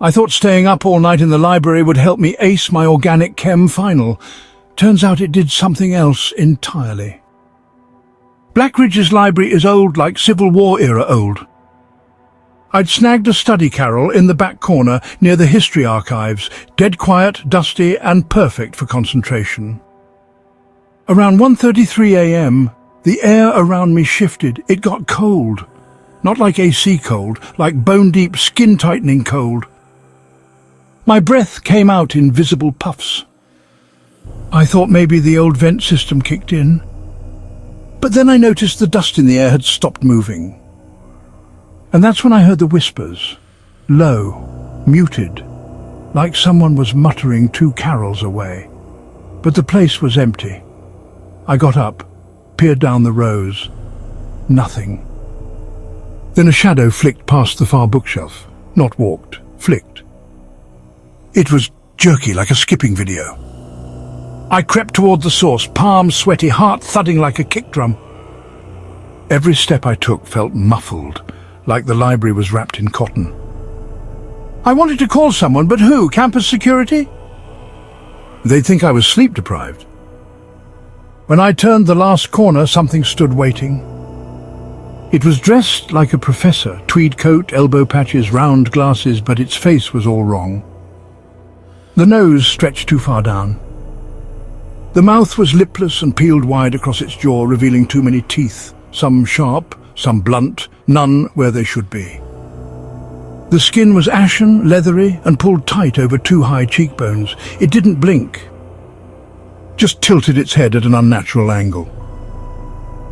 I thought staying up all night in the library would help me ace my Organic Chem final. Turns out it did something else entirely. Blackridge's library is old, like Civil War era old. I'd snagged a study carrel in the back corner near the history archives, dead quiet, dusty, and perfect for concentration. Around 1:33 a.m., the air around me shifted. It got cold. Not like AC cold, like bone-deep, skin-tightening cold. My breath came out in visible puffs. I thought maybe the old vent system kicked in. But then I noticed the dust in the air had stopped moving. And that's when I heard the whispers, low, muted, like someone was muttering 2 carols away. But the place was empty. I got up, peered down the rows. Nothing. Then a shadow flicked past the far bookshelf. Not walked, flicked. It was jerky, like a skipping video. I crept toward the source, palms sweaty, heart thudding like a kick drum. Every step I took felt muffled, like the library was wrapped in cotton. I wanted to call someone, but who? Campus security? They'd think I was sleep-deprived. When I turned the last corner, something stood waiting. It was dressed like a professor, tweed coat, elbow patches, round glasses, but its face was all wrong. The nose stretched too far down. The mouth was lipless and peeled wide across its jaw, revealing too many teeth, some sharp, some blunt, none where they should be. The skin was ashen, leathery, and pulled tight over 2 high cheekbones. It didn't blink, just tilted its head at an unnatural angle.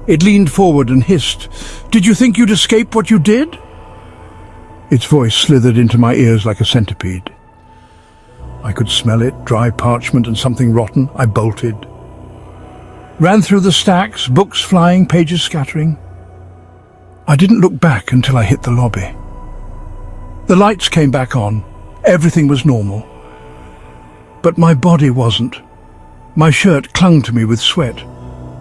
It leaned forward and hissed, "Did you think you'd escape what you did?" Its voice slithered into my ears like a centipede. I could smell it, dry parchment and something rotten. I bolted. Ran through the stacks, books flying, pages scattering. I didn't look back until I hit the lobby. The lights came back on. Everything was normal. But my body wasn't. My shirt clung to me with sweat.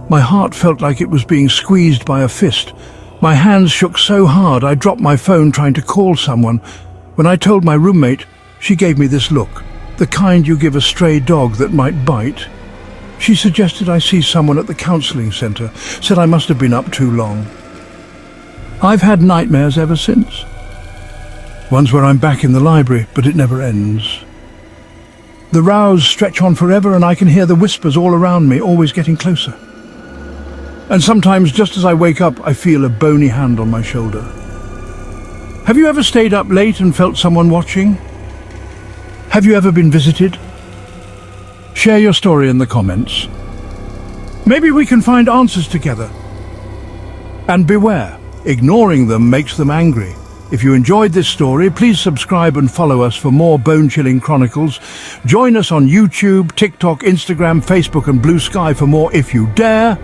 My heart felt like it was being squeezed by a fist. My hands shook so hard I dropped my phone trying to call someone. When I told my roommate, she gave me this look, the kind you give a stray dog that might bite. She suggested I see someone at the counselling centre, said I must have been up too long. I've had nightmares ever since. Ones where I'm back in the library, but it never ends. The rows stretch on forever and I can hear the whispers all around me, always getting closer. And sometimes, just as I wake up, I feel a bony hand on my shoulder. Have you ever stayed up late and felt someone watching? Have you ever been visited? Share your story in the comments. Maybe we can find answers together. And beware, ignoring them makes them angry. If you enjoyed this story, please subscribe and follow us for more bone-chilling chronicles. Join us on YouTube, TikTok, Instagram, Facebook and Blue Sky for more if you dare.